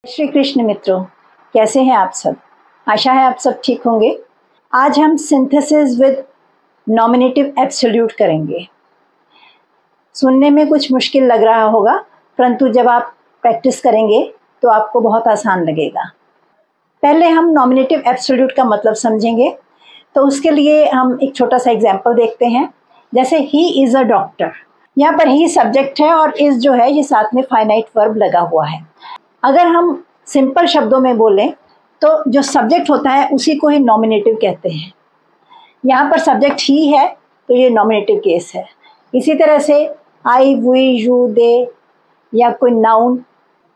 श्री कृष्ण मित्रों, कैसे हैं आप सब। आशा है आप सब ठीक होंगे। आज हम सिंथेसिस विद नॉमिनेटिव एब्सोल्यूट करेंगे। सुनने में कुछ मुश्किल लग रहा होगा, परंतु जब आप प्रैक्टिस करेंगे तो आपको बहुत आसान लगेगा। पहले हम नॉमिनेटिव एब्सोल्यूट का मतलब समझेंगे, तो उसके लिए हम एक छोटा सा एग्जाम्पल देखते हैं। जैसे ही इज़ अ डॉक्टर, यहाँ पर ही सब्जेक्ट है और इज़ जो है ये साथ में फाइनाइट वर्ब लगा हुआ है। अगर हम सिंपल शब्दों में बोलें तो जो सब्जेक्ट होता है उसी को ही नॉमिनेटिव कहते हैं। यहाँ पर सब्जेक्ट ही है तो ये नॉमिनेटिव केस है। इसी तरह से आई, वी, यू, दे या कोई नाउन,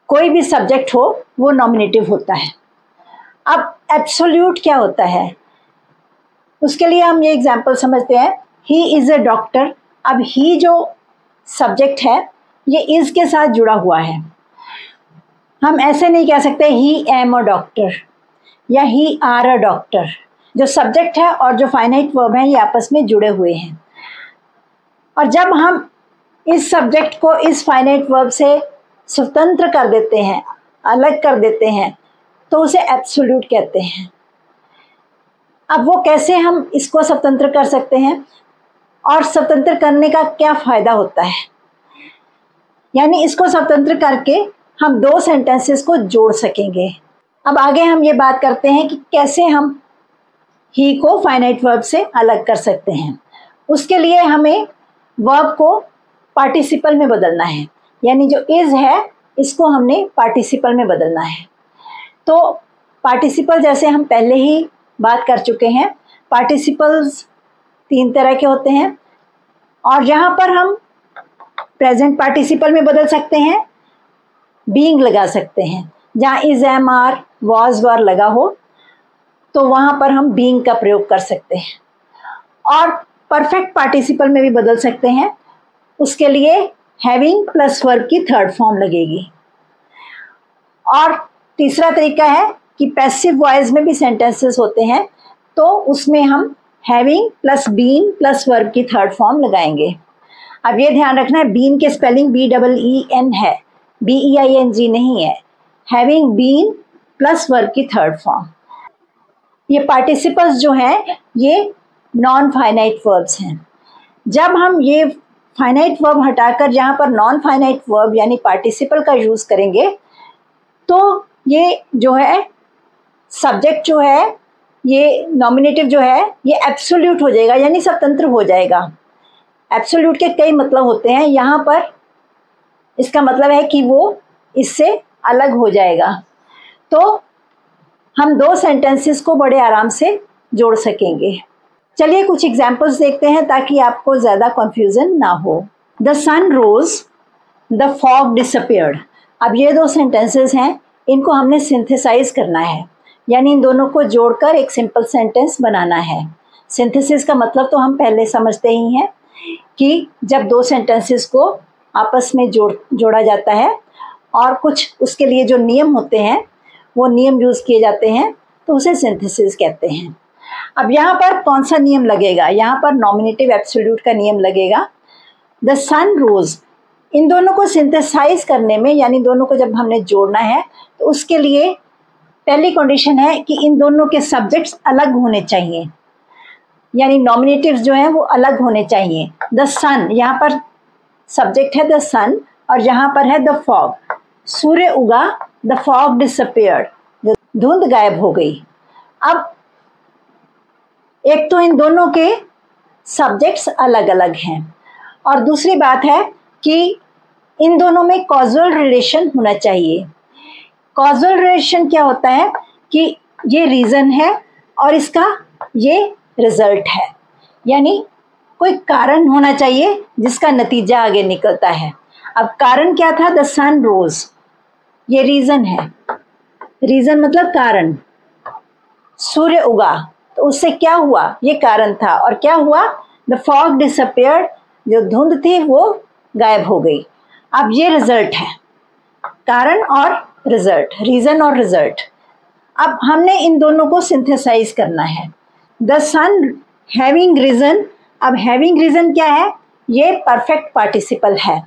कोई भी सब्जेक्ट हो वो नॉमिनेटिव होता है। अब एब्सोल्यूट क्या होता है, उसके लिए हम ये एग्जाम्पल समझते हैं। He is a doctor. अब ही जो सब्जेक्ट है ये इज़ के साथ जुड़ा हुआ है। हम ऐसे नहीं कह सकते ही एम अ डॉक्टर या ही आर अ डॉक्टर। जो सब्जेक्ट है और जो फाइनाइट वर्ब है ये आपस में जुड़े हुए हैं, और जब हम इस सब्जेक्ट को इस फाइनाइट वर्ब से स्वतंत्र कर देते हैं, अलग कर देते हैं, तो उसे एब्सोल्यूट कहते हैं। अब वो कैसे हम इसको स्वतंत्र कर सकते हैं और स्वतंत्र करने का क्या फ़ायदा होता है, यानी इसको स्वतंत्र करके हम दो सेंटेंसेस को जोड़ सकेंगे। अब आगे हम ये बात करते हैं कि कैसे हम ही को फाइनाइट वर्ब से अलग कर सकते हैं। उसके लिए हमें वर्ब को पार्टिसिपल में बदलना है, यानी जो इज़ है इसको हमने पार्टिसिपल में बदलना है। तो पार्टिसिपल जैसे हम पहले ही बात कर चुके हैं, पार्टिसिपल्स तीन तरह के होते हैं, और यहाँ पर हम प्रेजेंट पार्टिसिपल में बदल सकते हैं, बीइंग लगा सकते हैं। जहाँ इज, एम, आर, वॉज, वर लगा हो तो वहाँ पर हम बीइंग का प्रयोग कर सकते हैं। और परफेक्ट पार्टिसिपल में भी बदल सकते हैं। उसके लिए हैविंग प्लस वर्ब की थर्ड फॉर्म लगेगी। और तीसरा तरीका है कि पैसिव वॉइस में भी सेंटेंसेस होते हैं, तो उसमें हम having plus been plus verb की थर्ड फॉर्म लगाएंगे। अब ये ध्यान रखना है, बीन के स्पेलिंग BEEN है, BEING नहीं है। हैविंग बीन प्लस वर्ब की थर्ड फॉर्म। ये पार्टिसिपल्स जो हैं ये नॉन फाइनाइट वर्ब्स हैं। जब हम ये फाइनाइट वर्ब हटाकर यहाँ पर नॉन फाइनाइट वर्ब यानी पार्टिसिपल का यूज़ करेंगे तो ये जो है सब्जेक्ट जो है, ये नॉमिनेटिव जो है ये एब्सोल्यूट हो जाएगा, यानी स्वतंत्र हो जाएगा। एब्सोल्यूट के कई मतलब होते हैं, यहाँ पर इसका मतलब है कि वो इससे अलग हो जाएगा। तो हम दो सेंटेंसेस को बड़े आराम से जोड़ सकेंगे। चलिए कुछ एग्जाम्पल्स देखते हैं ताकि आपको ज़्यादा कंफ्यूजन ना हो। The sun rose, the fog disappeared. अब ये दो सेंटेंसेस हैं, इनको हमने सिंथेसाइज करना है, यानी इन दोनों को जोड़कर एक सिंपल सेंटेंस बनाना है। सिंथेसिस का मतलब तो हम पहले समझते ही हैं कि जब दो सेंटेंसेस को आपस में जोड़ा जाता है और कुछ उसके लिए जो नियम होते हैं वो नियम यूज़ किए जाते हैं, तो उसे सिंथेसिस कहते हैं। अब यहाँ पर कौन सा नियम लगेगा, यहाँ पर नॉमिनेटिव एब्सोल्यूट का नियम लगेगा। द सन रोज, इन दोनों को सिंथेसाइज करने में, यानी दोनों को जब हमने जोड़ना है तो उसके लिए पहली कंडीशन है कि इन दोनों के सब्जेक्ट्स अलग होने चाहिए, यानी नॉमिनेटिव्स जो हैं वो अलग होने चाहिए। द सन, यहाँ पर सब्जेक्ट है द सन और यहाँ पर है द फॉग। सूर्य उगा, द फॉग डिसअपियर्ड, जो धुंध गायब हो गई। अब एक तो इन दोनों के सब्जेक्ट्स अलग अलग हैं, और दूसरी बात है कि इन दोनों में कॉजल रिलेशन होना चाहिए। कॉजल रिलेशन क्या होता है कि ये रीज़न है और इसका ये रिजल्ट है, यानी कोई कारण होना चाहिए जिसका नतीजा आगे निकलता है। अब कारण क्या था, द सन रोज, ये रीज़न है। रीज़न मतलब कारण। सूर्य उगा तो उससे क्या हुआ, ये कारण था, और क्या हुआ, द फॉग डिसअपियर्ड, जो धुंध थी वो गायब हो गई। अब ये रिजल्ट है, कारण और रिजल्ट, रीज़न और रिजल्ट। अब हमने इन दोनों को सिंथेसाइज करना है। द सन हैविंग रीज़न, अब हैविंग रीज़न क्या है, ये परफेक्ट पार्टिसिपल है,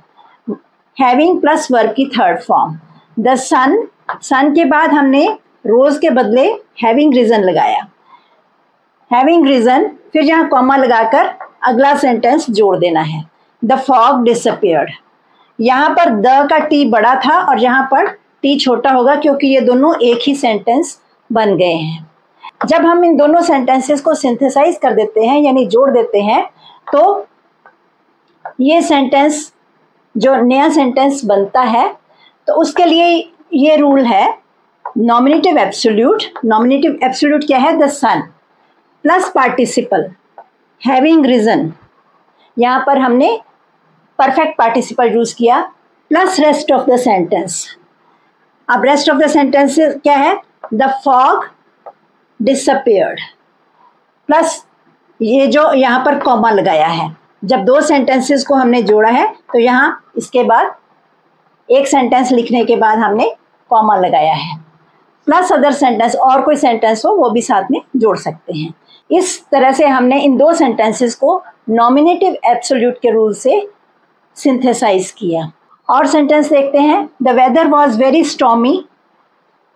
हैविंग प्लस वर्ब की थर्ड फॉर्म। द सन सन के बाद हमने रोज के बदले हैविंग रीजन लगाया, हैविंग रीजन, फिर यहाँ कॉमा लगाकर अगला सेंटेंस जोड़ देना है। The fog disappeared. यहाँ पर द का टी बड़ा था और यहाँ पर टी छोटा होगा क्योंकि ये दोनों एक ही सेंटेंस बन गए हैं। जब हम इन दोनों सेंटेंसेस को सिंथेसाइज कर देते हैं यानी जोड़ देते हैं तो ये सेंटेंस जो नया सेंटेंस बनता है तो उसके लिए ये रूल है नॉमिनेटिव एब्सोल्यूट। नॉमिनेटिव एब्सोल्यूट क्या है? The sun plus participle having risen, यहाँ पर हमने परफेक्ट पार्टिसिपल यूज किया, plus rest of the sentence. अब रेस्ट ऑफ द सेंटेंस क्या है? द फॉग डिसअपियर्ड, प्लस ये जो यहाँ पर कॉमा लगाया है। जब दो सेंटेंसेस को हमने जोड़ा है तो यहाँ इसके बाद एक सेंटेंस लिखने के बाद हमने कॉमा लगाया है, प्लस अदर सेंटेंस, और कोई सेंटेंस हो वो भी साथ में जोड़ सकते हैं। इस तरह से हमने इन दो सेंटेंसेस को नॉमिनेटिव एब्सोल्यूट के रूल से सिंथेसाइज किया। और सेंटेंस देखते हैं। The weather was very stormy.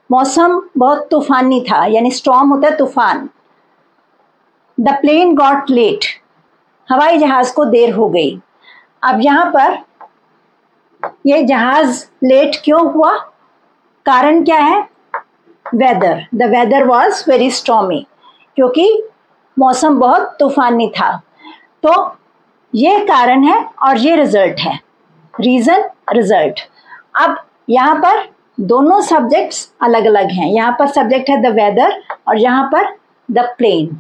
मौसम बहुत तूफानी था, यानी स्टॉर्म होता है तूफान। The plane got late. हवाई जहाज को देर हो गई। अब यहाँ पर ये जहाज लेट क्यों हुआ? कारण क्या है? Weather. The weather was very stormy, क्योंकि मौसम बहुत तूफानी था। तो ये कारण है और ये रिजल्ट है, रीजन रिजल्ट। अब यहाँ पर दोनों सब्जेक्ट्स अलग अलग हैं। यहाँ पर सब्जेक्ट है द वेदर और यहाँ पर द प्लेन।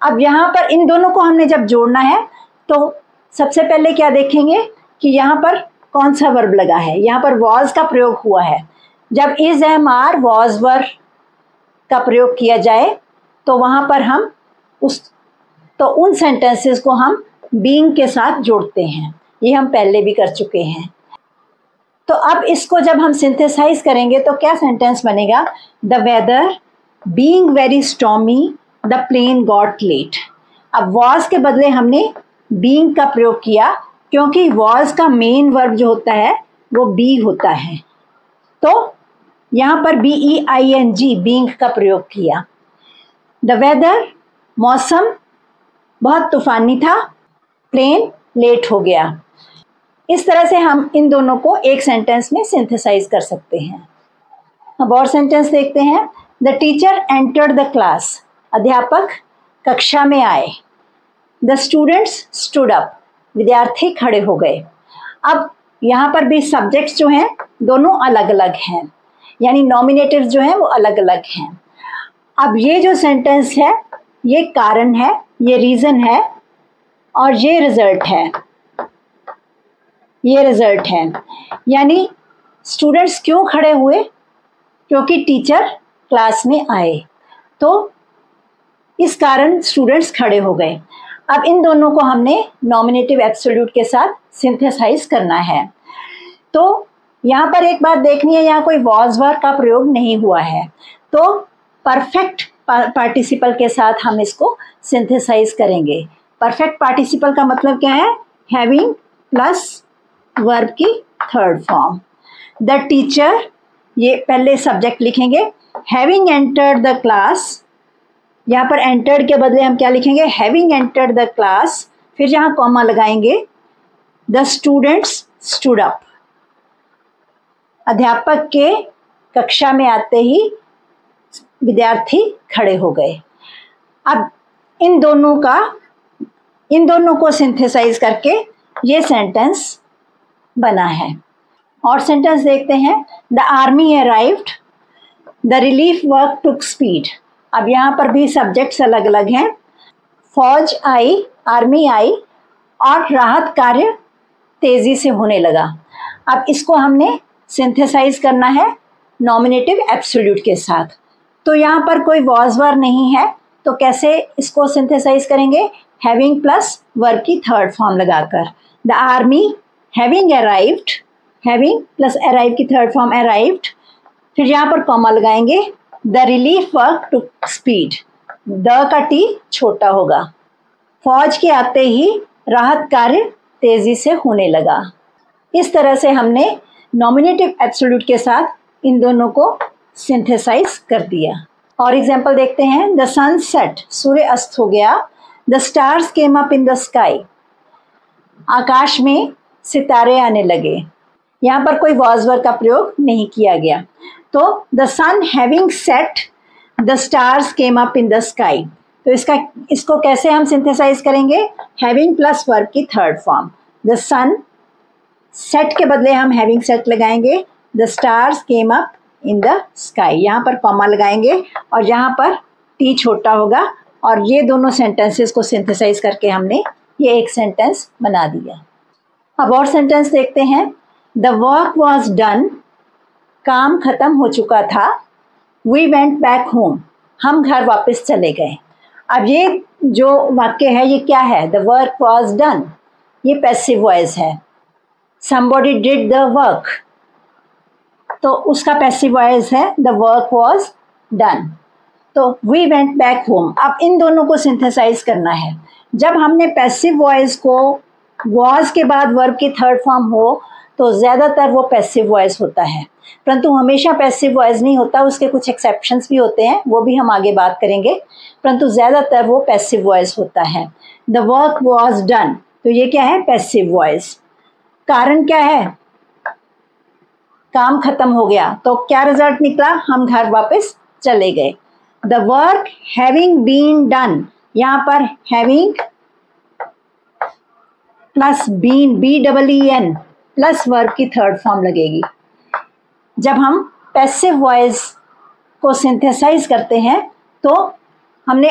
अब यहाँ पर इन दोनों को हमने जब जोड़ना है तो सबसे पहले क्या देखेंगे कि यहाँ पर कौन सा वर्ब लगा है। यहाँ पर वॉज का प्रयोग हुआ है। जब is am are was were का प्रयोग किया जाए तो वहाँ पर हम उन सेंटेंसेस को हम बीइंग के साथ जोड़ते हैं। ये हम पहले भी कर चुके हैं। तो अब इसको जब हम सिंथेसाइज करेंगे तो क्या सेंटेंस बनेगा? The weather being very stormy the plane got late. अब वॉज के बदले हमने बीइंग का प्रयोग किया क्योंकि वॉज का मेन वर्ब जो होता है वो बी होता है। तो यहाँ पर BEING बीइंग का प्रयोग किया। द वेदर मौसम बहुत तूफानी था, प्लेन लेट हो गया। इस तरह से हम इन दोनों को एक सेंटेंस में सिंथेसाइज कर सकते हैं। अब और सेंटेंस देखते हैं। The teacher entered the class. अध्यापक कक्षा में आए। The students stood up. विद्यार्थी खड़े हो गए। अब यहाँ पर भी सब्जेक्ट्स जो हैं दोनों अलग अलग हैं, यानी नॉमिनेटिव जो हैं वो अलग अलग हैं। अब ये जो सेंटेंस है ये कारण है, ये रीज़न है और ये रिजल्ट है। ये रिजल्ट है, यानी स्टूडेंट्स क्यों खड़े हुए? क्योंकि टीचर क्लास में आए, तो इस कारण स्टूडेंट्स खड़े हो गए। अब इन दोनों को हमने नॉमिनेटिव एब्सोल्यूट के साथ सिंथेसाइज करना है। तो यहाँ पर एक बात देखनी है, यहाँ कोई वॉज वर का प्रयोग नहीं हुआ है, तो परफेक्ट पार्टिसिपल के साथ हम इसको सिंथेसाइज करेंगे। परफेक्ट पार्टिसिपल का मतलब क्या है? हैविंग प्लस वर्ब की थर्ड फॉर्म। द टीचर, ये पहले सब्जेक्ट लिखेंगे। हैविंग एंटर्ड द क्लास, यहाँ पर एंटर्ड के बदले हम क्या लिखेंगे? हैविंग एंटर्ड द क्लास, फिर यहाँ कॉमा लगाएंगे। The students stood up. अध्यापक के कक्षा में आते ही विद्यार्थी खड़े हो गए। अब इन दोनों को सिंथेसाइज करके ये सेंटेंस बना है। और सेंटेंस देखते हैं। The army arrived. The relief work took speed. अब यहाँ पर भी सब्जेक्ट्स अलग अलग हैं। फौज आई, आर्मी आई और राहत कार्य तेजी से होने लगा। अब इसको हमने सिंथेसाइज करना है नॉमिनेटिव एब्सोल्यूट के साथ। तो यहाँ पर कोई वॉज वर नहीं है, तो कैसे इसको सिंथेसाइज करेंगे? हैविंग प्लस वर्ब की थर्ड फॉर्म लगाकर। The army having arrived, having plus arrive की थर्ड फॉर्म अराइव्ड, फिर यहाँ पर कॉमा लगाएंगे। The relief work took speed, the का टी छोटा होगा। फौज के आते ही राहत कार्य तेजी से होने लगा। इस तरह से हमने नॉमिनेटिव एब्सोल्यूट के साथ इन दोनों को सिंथेसाइज कर दिया। और एग्जाम्पल देखते हैं, द सन सेट, सूर्य अस्त हो गया। The stars came up in the sky, आकाश में सितारे आने लगे। यहाँ पर कोई वॉज वर्ब का प्रयोग नहीं किया गया। तो the sun having set, the stars came up in the sky, तो इसको कैसे हम सिंथेसाइज करेंगे? हैविंग प्लस वर्ब की third form. The sun set के बदले हम हैविंग सेट लगाएंगे। The stars came up in the sky, यहाँ पर कॉमा लगाएंगे और यहाँ पर टी छोटा होगा, और ये दोनों सेंटेंसेस को सिंथेसाइज करके हमने ये एक सेंटेंस बना दिया। अब और सेंटेंस देखते हैं। द वर्क वॉज डन, काम खत्म हो चुका था। वी वेंट बैक होम, हम घर वापस चले गए। अब ये जो वाक्य है ये क्या है? द वर्क वॉज डन, ये पैसिव वॉइस है। somebody did the work, तो उसका पैसिव वॉइस है द वर्क वॉज डन। तो वी वेंट बैक होम। अब इन दोनों को सिंथेसाइज करना है। जब हमने पैसिव वॉइस को वॉज के बाद वर्ब की थर्ड फॉर्म हो तो ज़्यादातर वो पैसिव वॉइस होता है, परंतु हमेशा पैसिव वॉइस नहीं होता, उसके कुछ एक्सेप्शंस भी होते हैं, वो भी हम आगे बात करेंगे, परंतु ज़्यादातर वो पैसिव वॉइस होता है। द वर्क वॉज डन, तो ये क्या है? Passive voice. कारण क्या है? काम खत्म हो गया, तो क्या रिजल्ट निकला? हम घर वापस चले गए। The work having been done, यहाँ पर having plus been, BEEN plus verb की थर्ड फॉर्म लगेगी। जब हम पैसिव वॉइस को सिंथेसाइज करते हैं तो हमने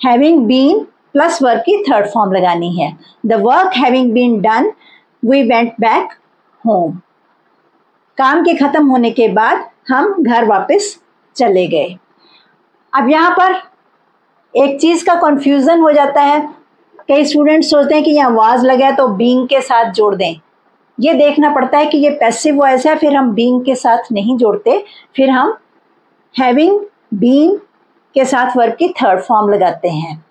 हैविंग बीन प्लस वर्ब की थर्ड फॉर्म लगानी है। The work having been done, we went back home, काम के खत्म होने के बाद हम घर वापस चले गए। अब यहाँ पर एक चीज़ का कंफ्यूजन हो जाता है। कई स्टूडेंट्स सोचते हैं कि यहाँ वाज लगा है तो बीइंग के साथ जोड़ दें। ये देखना पड़ता है कि ये पैसिव वॉइस है, फिर हम बीइंग के साथ नहीं जोड़ते, फिर हम हैविंग बीन के साथ वर्ब की थर्ड फॉर्म लगाते हैं।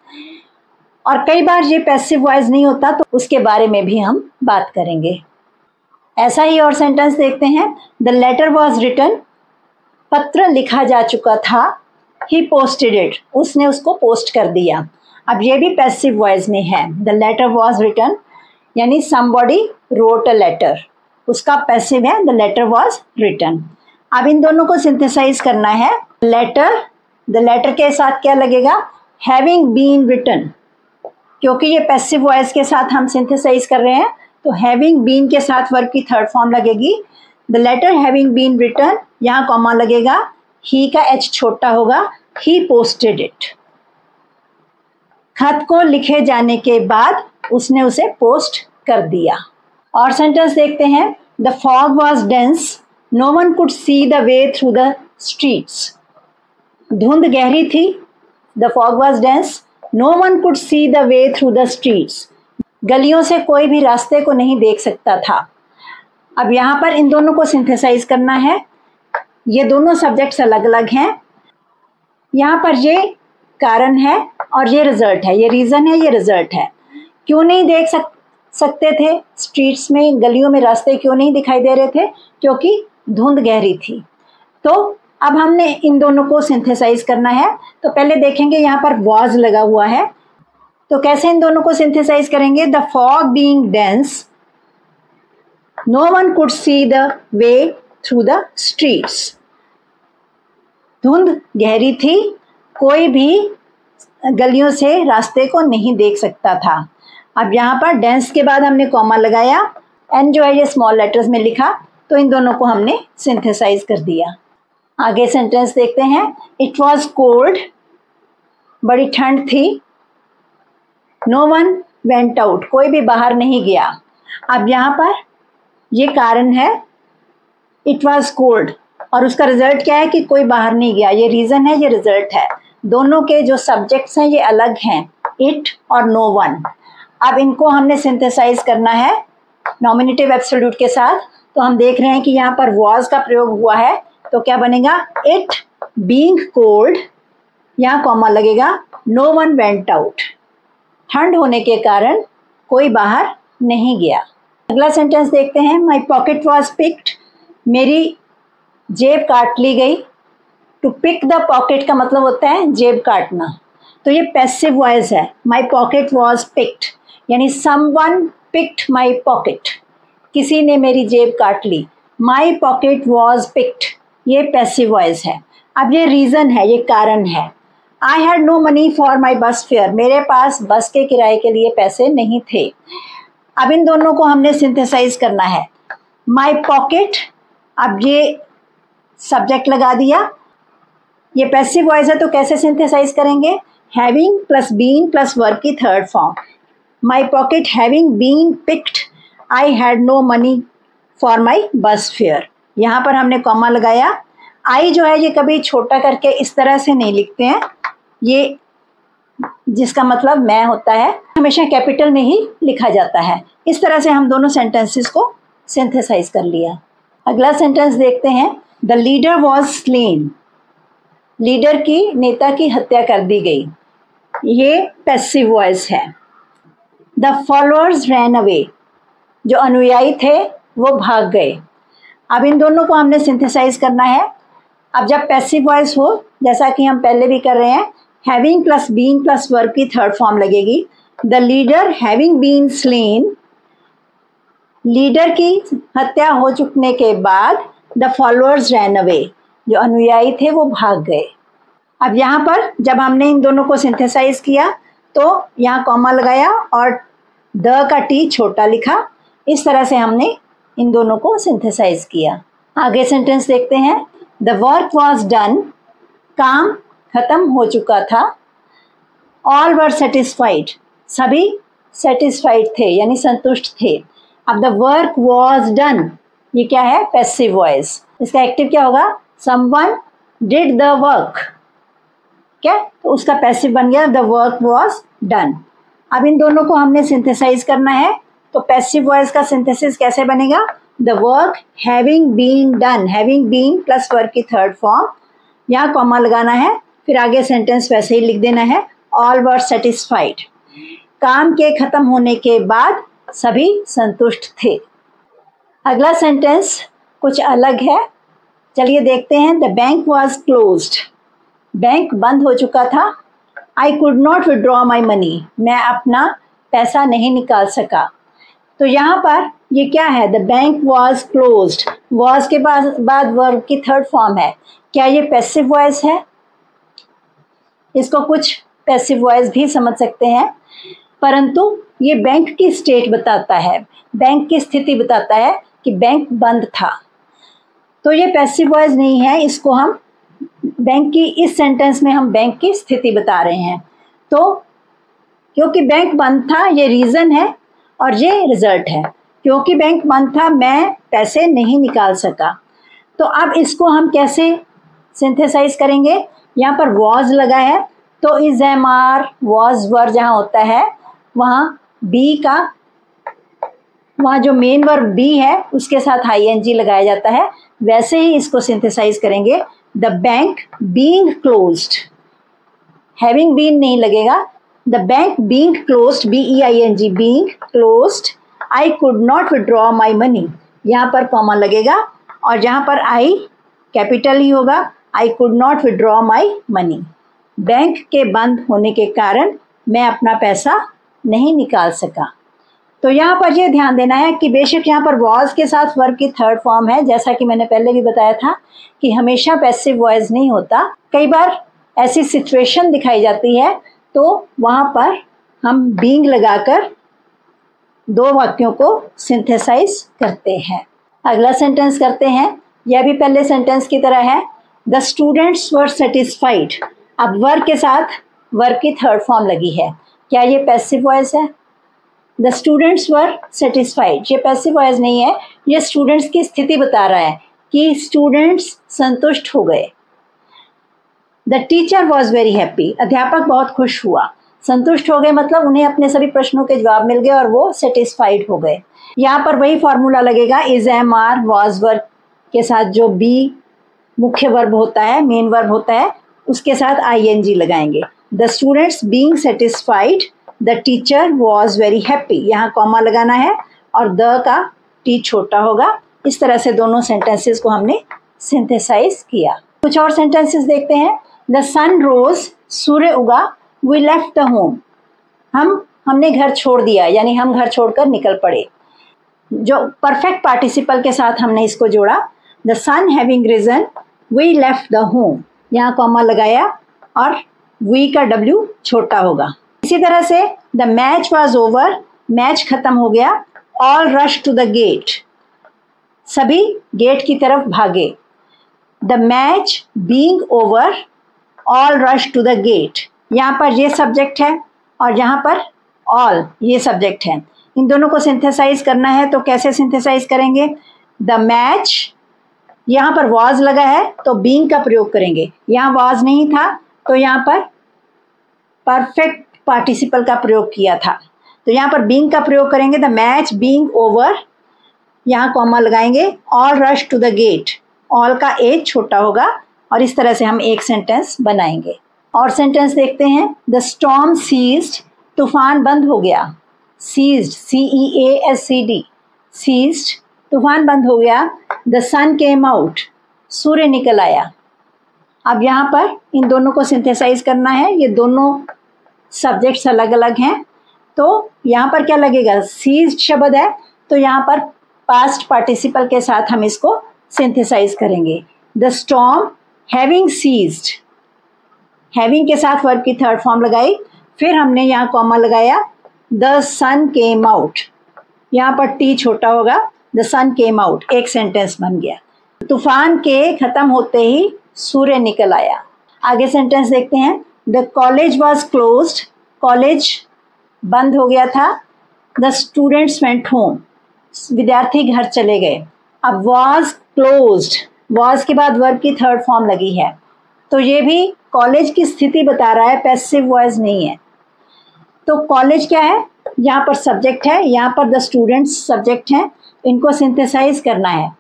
और कई बार ये पैसिव वॉइस नहीं होता, तो उसके बारे में भी हम बात करेंगे। ऐसा ही और सेंटेंस देखते हैं। द लेटर वॉज रिटन, पत्र लिखा जा चुका था। ही पोस्टेड इट, उसने उसको पोस्ट कर दिया। अब ये भी पैसिव वॉइस में है। द लेटर वॉज रिटन यानी somebody wrote a letter, उसका पैसिव है द लेटर वॉज रिटन। अब इन दोनों को सिंथेसाइज करना है। लेटर, द लेटर के साथ क्या लगेगा? हैविंग बीन रिटन, क्योंकि ये पैसिव वॉइस के साथ हम सिंथेसाइज कर रहे हैं, तो हैविंग बीन के साथ वर्ब की थर्ड फॉर्म लगेगी। The letter having been written, यहाँ कॉमा लगेगा, ही का एच छोटा होगा, ही पोस्टेड इट। खत को लिखे जाने के बाद उसने उसे पोस्ट कर दिया। और सेंटेंस देखते हैं। The fog was dense, no one could see the way through the streets, धुंध गहरी थी। The fog was dense, no one could see the way through the streets, गलियों से कोई भी रास्ते को नहीं देख सकता था। अब यहाँ पर इन दोनों को सिंथेसाइज करना है। ये दोनों सब्जेक्ट्स अलग अलग हैं। यहाँ पर ये कारण है और ये रिजल्ट है, ये रीज़न है, ये रिजल्ट है। क्यों नहीं देख सकते थे स्ट्रीट्स में, गलियों में रास्ते क्यों नहीं दिखाई दे रहे थे? क्योंकि धुंध गहरी थी। तो अब हमने इन दोनों को सिंथेसाइज करना है। तो पहले देखेंगे यहाँ पर वॉज लगा हुआ है, तो कैसे इन दोनों को सिंथेसाइज करेंगे? The fog being dense, no one could see the way through the streets, धुंध गहरी थी, कोई भी गलियों से रास्ते को नहीं देख सकता था। अब यहाँ पर डेंस के बाद हमने कॉमा लगाया, एन जो है ये स्मॉल लेटर्स में लिखा, तो इन दोनों को हमने सिंथेसाइज कर दिया। आगे सेंटेंस देखते हैं। इट वॉज कोल्ड, बड़ी ठंड थी। नो वन वेंट आउट, कोई भी बाहर नहीं गया। अब यहाँ पर ये कारण है इट वॉज कोल्ड, और उसका रिजल्ट क्या है कि कोई बाहर नहीं गया। ये रीज़न है, ये रिजल्ट है। दोनों के जो सब्जेक्ट्स हैं ये अलग हैं, इट और नो वन। अब इनको हमने सिंथेसाइज करना है नॉमिनेटिव एब्सोल्यूट के साथ। तो हम देख रहे हैं कि यहाँ पर वॉज का प्रयोग हुआ है, तो क्या बनेगा? इट बीइंग कोल्ड, यहाँ कॉमा लगेगा, नो वन वेंट आउट, ठंड होने के कारण कोई बाहर नहीं गया। अगला सेंटेंस देखते हैं। माई पॉकेट वॉज पिक्ड, मेरी जेब काट ली गई। टू पिक द पॉकेट का मतलब होता है जेब काटना, तो ये पैसिव वॉइस है। माई पॉकेट वॉज पिक्ड, यानी समवन पिक्ड माई पॉकेट, किसी ने मेरी जेब काट ली। माई पॉकेट वॉज पिक्ड, ये पैसिव वॉइस है। अब ये रीज़न है, ये कारण है। I had no money for my bus fare, मेरे पास बस के किराए के लिए पैसे नहीं थे। अब इन दोनों को हमने सिंथेसाइज करना है। माई पॉकेट, अब ये सब्जेक्ट लगा दिया, ये पैसिव वॉइस है, तो कैसे सिंथेसाइज करेंगे? Having plus been plus verb की third form. My pocket having been picked, I had no money for my bus fare. यहाँ पर हमने कॉमा लगाया। आई जो है ये कभी छोटा करके इस तरह से नहीं लिखते हैं, ये जिसका मतलब मैं होता है हमेशा कैपिटल में ही लिखा जाता है। इस तरह से हम दोनों सेंटेंसेस को सिंथेसाइज कर लिया। अगला सेंटेंस देखते हैं। The leader was slain, leader की, नेता की हत्या कर दी गई, ये पैसिव वॉइस है। द फॉलोअर्स रैन अवे, जो अनुयायी थे वो भाग गए। अब इन दोनों को हमने सिंथेसाइज करना है। अब जब पैसिव वॉइस हो, जैसा कि हम पहले भी कर रहे हैं, having plus been plus verb की थर्ड फॉर्म लगेगी। The leader having been slain, leader की हत्या हो चुकने के बाद द फॉलोअर्स रैन अवे, जो अनुयायी थे वो भाग गए। अब यहाँ पर जब हमने इन दोनों को सिंथेसाइज किया तो यहाँ कॉमा लगाया और द का टी छोटा लिखा। इस तरह से हमने इन दोनों को सिंथेसाइज किया। आगे सेंटेंस देखते हैं। द वर्क वॉज डन, काम खत्म हो चुका था। ऑल वर सेटिस्फाइड, सभी सेटिस्फाइड थे यानी संतुष्ट थे। अब द वर्क वॉज डन, ये क्या है? Passive voice. इसका एक्टिव क्या होगा? समवन डिड द वर्क, क्या? तो उसका पैसिव बन गया द वर्क वॉज डन। अब इन दोनों को हमने सिंथेसाइज करना है, तो पैसिव वॉइस का सिंथेसिस कैसे बनेगा? The work having been done, having been plus verb की थर्ड फॉर्म, यहाँ कॉमा लगाना है, फिर आगे सेंटेंस वैसे ही लिख देना है। ऑल वर सेटिस्फाइड, काम के खत्म होने के बाद सभी संतुष्ट थे। अगला सेंटेंस कुछ अलग है, चलिए देखते हैं। The bank was closed, bank बंद हो चुका था। आई could not withdraw my money, मैं अपना पैसा नहीं निकाल सका। तो यहाँ पर ये क्या है? The bank was closed, was के बाद वर्ब की थर्ड फॉर्म है। क्या ये पैसिव वॉइस है? इसको कुछ पैसिव वॉइस भी समझ सकते हैं, परंतु ये बैंक की स्टेट बताता है, बैंक की स्थिति बताता है कि बैंक बंद था, तो ये पैसिव वॉइस नहीं है। इसको हम बैंक की, इस सेंटेंस में हम बैंक की स्थिति बता रहे हैं। तो क्योंकि बैंक बंद था, ये रीज़न है और ये रिजल्ट है। क्योंकि बैंक बंद था, मैं पैसे नहीं निकाल सका। तो अब इसको हम कैसे सिंथेसाइज करेंगे? यहाँ पर वॉज लगा है, तो is am are was were जहाँ होता है वहाँ बी का, वहाँ जो मेन वर्ब बी है उसके साथ ING लगाया जाता है। वैसे ही इसको सिंथेसाइज करेंगे। The bank being closed, having been नहीं लगेगा। The bank being closed, BEING, being closed, I could not withdraw my money, यहाँ पर कॉमा लगेगा और जहाँ पर आई कैपिटल ही होगा। आई could not withdraw my money, bank के बंद होने के कारण मैं अपना पैसा नहीं निकाल सका। तो यहाँ पर यह ध्यान देना है कि बेशक यहाँ पर वॉज के साथ वर्ब की थर्ड फॉर्म है, जैसा कि मैंने पहले भी बताया था कि हमेशा पैसिव वॉइस नहीं होता। कई बार ऐसी सिचुएशन दिखाई जाती है तो वहाँ पर हम बीइंग लगाकर दो वाक्यों को सिंथेसाइज करते हैं। अगला सेंटेंस करते हैं, यह भी पहले सेंटेंस की तरह है। द स्टूडेंट्स वर सेटिस्फाइड, अब वर्ब के साथ वर्ब की थर्ड फॉर्म लगी है। क्या ये पैसिव वॉइस है? द स्टूडेंट्स वर सेटिस्फाइड, ये पैसिव वॉइस नहीं है, ये स्टूडेंट्स की स्थिति बता रहा है कि स्टूडेंट्स संतुष्ट हो गए। The teacher was very happy, अध्यापक बहुत खुश हुआ। संतुष्ट हो गए मतलब उन्हें अपने सभी प्रश्नों के जवाब मिल गए और वो सेटिस्फाइड हो गए। यहाँ पर वही फॉर्मूला लगेगा, is am are was verb के साथ जो बी मुख्य वर्ब होता है, मेन वर्ब होता है, उसके साथ ING लगाएंगे। The students being satisfied, the teacher was very happy, यहाँ कॉमा लगाना है और द का टी छोटा होगा। इस तरह से दोनों सेंटेंसेस को हमने सिंथेसाइज किया। कुछ और सेंटेंसेस देखते हैं। द सन रोज, सूर्य उगा, वी लेफ्ट द होम, हमने घर छोड़ दिया, यानी हम घर छोड़कर निकल पड़े। जो परफेक्ट पार्टिसिपल के साथ हमने इसको जोड़ा, the sun having risen, we left the home, यहाँ कॉमा लगाया और वी का डब्ल्यू छोटा होगा। इसी तरह से the match was over, match खत्म हो गया, all rush to the gate, सभी गेट की तरफ भागे। The match being over, all rush to the gate, यहाँ पर ये सब्जेक्ट है और यहाँ पर ऑल ये सब्जेक्ट है। इन दोनों को सिंथेसाइज करना है तो कैसे सिंथेसाइज करेंगे? द मैच, यहाँ पर वॉज लगा है तो बीइंग का प्रयोग करेंगे, यहाँ वॉज नहीं था तो यहाँ पर परफेक्ट पार्टिसिपल का प्रयोग किया था, तो यहाँ पर बीइंग का प्रयोग करेंगे। द मैच बीइंग ओवर, यहाँ कॉमा लगाएंगे, all rush to the gate, all का ए छोटा होगा और इस तरह से हम एक सेंटेंस बनाएंगे। और सेंटेंस देखते हैं। द स्टॉर्म सीज्ड, तूफान बंद हो गया। सीज्ड, CEASED, सीज्ड, तूफान बंद हो गया। द सन केम आउट, सूर्य निकल आया। अब यहाँ पर इन दोनों को सिंथेसाइज करना है, ये दोनों सब्जेक्ट्स अलग अलग हैं, तो यहाँ पर क्या लगेगा? सीज्ड शब्द है तो यहाँ पर पास्ट पार्टिसिपल के साथ हम इसको सिंथेसाइज करेंगे। The storm having ceased, having के साथ वर्ब की थर्ड फॉर्म लगाई, फिर हमने यहाँ कॉमा लगाया। द सन केम आउट, यहाँ पर टी छोटा होगा, द सन केम आउट, एक सेंटेंस बन गया। तूफान के खत्म होते ही सूर्य निकल आया। आगे सेंटेंस देखते हैं। The college was closed, college बंद हो गया था। द स्टूडेंट्स वेंट होम, विद्यार्थी घर चले गए। अब वॉज क्लोज्ड, वॉज के बाद वर्ब की थर्ड फॉर्म लगी है, तो ये भी कॉलेज की स्थिति बता रहा है, पैसिव वॉइस नहीं है। तो कॉलेज क्या है? यहाँ पर सब्जेक्ट है, यहाँ पर द स्टूडेंट्स सब्जेक्ट हैं, इनको सिंथेसाइज करना है,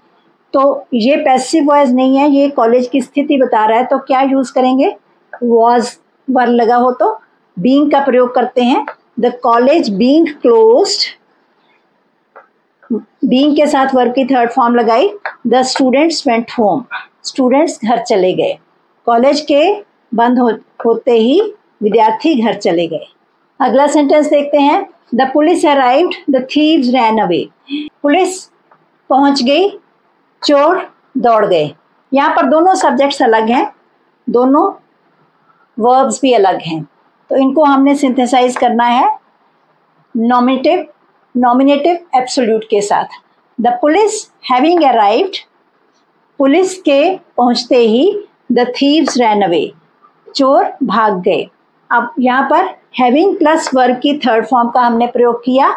तो ये पैसिव वॉइस नहीं है, ये कॉलेज की स्थिति बता रहा है। तो क्या यूज़ करेंगे? वॉज वर्ब लगा हो तो बीइंग का प्रयोग करते हैं। The college being closed, being के साथ वर्ब की थर्ड फॉर्म लगाई। The students went home, students घर चले गए। कॉलेज के बंद होते ही विद्यार्थी घर चले गए। अगला सेंटेंस देखते हैं। The police arrived, the thieves ran away, police पहुंच गई, चोर दौड़ गए। यहाँ पर दोनों सब्जेक्ट्स अलग हैं, दोनों वर्ब्स भी अलग हैं, तो इनको हमने सिंथेसाइज करना है नॉमिनेटिव एब्सोल्यूट के साथ। The police having arrived, police के पहुंचते ही, द थीव्स रैन अवे, चोर भाग गए। अब यहाँ पर हैविंग प्लस वर्ब की थर्ड फॉर्म का हमने प्रयोग किया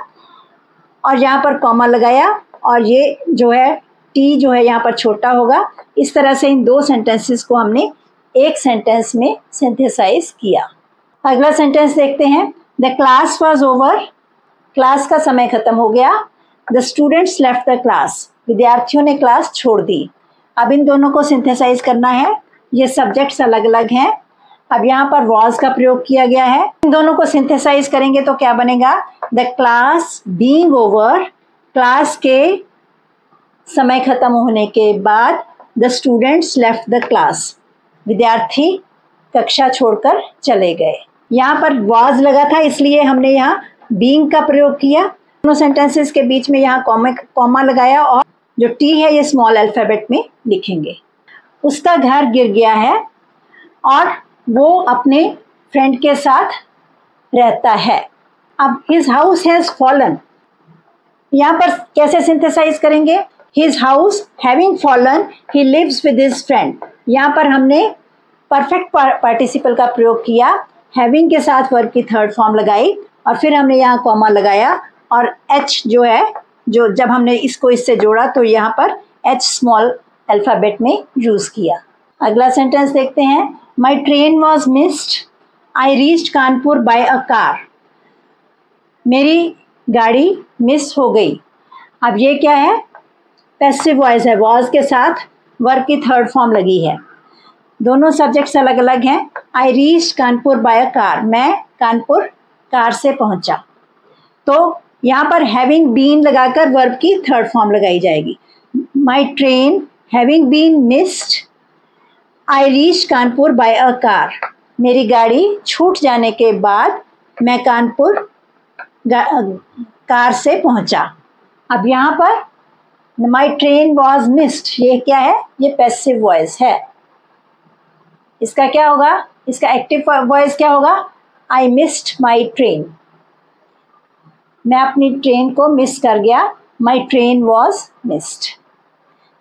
और यहाँ पर कॉमा लगाया और ये जो है टी जो है यहाँ पर छोटा होगा। इस तरह से इन दो सेंटेंसेस को हमने एक सेंटेंस में सिंथेसाइज किया। अगला सेंटेंस देखते हैं। The class was over, class का समय खत्म हो गया। The students left the class, विद्यार्थियों ने क्लास छोड़ दी। अब इन दोनों को सिंथेसाइज करना है, ये सब्जेक्ट्स अलग अलग हैं। अब यहाँ पर वॉज का प्रयोग किया गया है, इन दोनों को सिंथेसाइज करेंगे तो क्या बनेगा? The class being over, class के समय खत्म होने के बाद, the students left the class, विद्यार्थी कक्षा छोड़कर चले गए। यहाँ पर वॉज लगा था इसलिए हमने यहाँ बीइंग का प्रयोग किया। दोनों सेंटेंसेस के बीच में यहाँ कॉमा लगाया और जो टी है ये स्मॉल अल्फाबेट में लिखेंगे। उसका घर गिर गया है और वो अपने फ्रेंड के साथ रहता है। अब हिज हाउस हैज़ फॉलन, यहाँ पर कैसे सिंथेसाइज करेंगे? His house having fallen, he lives with his friend. यहाँ पर हमने परफेक्ट पार्टिसिपल का प्रयोग किया, हैविंग के साथ वर्ब की थर्ड फॉर्म लगाई और फिर हमने यहाँ कॉमा लगाया और एच जो है, जो जब हमने इसको इससे जोड़ा तो यहाँ पर एच स्मॉल अल्फ़ाबेट में यूज़ किया। अगला सेंटेंस देखते हैं। My train was missed, I reached Kanpur by a car, मेरी गाड़ी मिस हो गई। अब ये क्या है? पैसिव वॉइस है, वॉज के साथ वर्ब की थर्ड फॉर्म लगी है। दोनों सब्जेक्ट्स अलग अलग हैं। I reached Kanpur by a car, मैं कानपुर कार से पहुंचा। तो यहाँ पर हैविंग बीन लगाकर वर्ब की थर्ड फॉर्म लगाई जाएगी। My train having been missed I reach Kanpur by a car. मेरी गाड़ी छूट जाने के बाद मैं कानपुर कार से पहुंचा। अब यहाँ पर माई ट्रेन वॉज मिस्ड, ये क्या है? ये पैसिव वॉइस है। इसका क्या होगा? इसका एक्टिव वॉइस क्या होगा? आई मिस्ड माई ट्रेन, मैं अपनी ट्रेन को मिस कर गया। माई ट्रेन वॉज मिस्ड।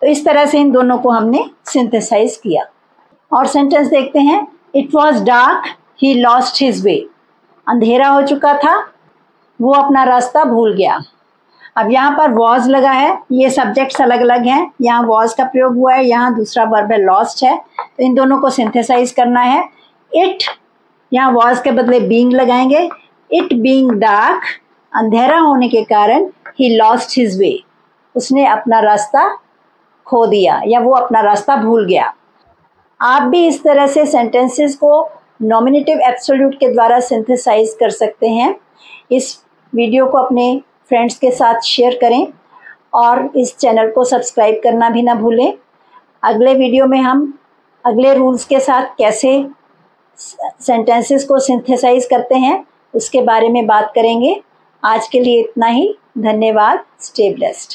तो इस तरह से इन दोनों को हमने सिंथेसाइज किया। और सेंटेंस देखते हैं। It was dark he lost his way, अंधेरा हो चुका था, वो अपना रास्ता भूल गया। अब यहाँ पर वॉज लगा है, ये सब्जेक्ट्स अलग अलग हैं, यहाँ वॉज का प्रयोग हुआ है, यहाँ दूसरा वर्ब है लॉस्ट है। तो इन दोनों को सिंथेसाइज करना है। इट, यहाँ वॉज के बदले बीइंग लगाएंगे। इट बीइंग डार्क, अंधेरा होने के कारण ही लॉस्ट हिज वे, उसने अपना रास्ता खो दिया या वो अपना रास्ता भूल गया। आप भी इस तरह से सेंटेंसेस को नॉमिनेटिव एब्सोल्यूट के द्वारा सिंथेसाइज कर सकते हैं। इस वीडियो को अपने फ्रेंड्स के साथ शेयर करें और इस चैनल को सब्सक्राइब करना भी ना भूलें। अगले वीडियो में हम अगले रूल्स के साथ कैसे सेंटेंसेस को सिंथेसाइज करते हैं उसके बारे में बात करेंगे। आज के लिए इतना ही। धन्यवाद। Stay blessed.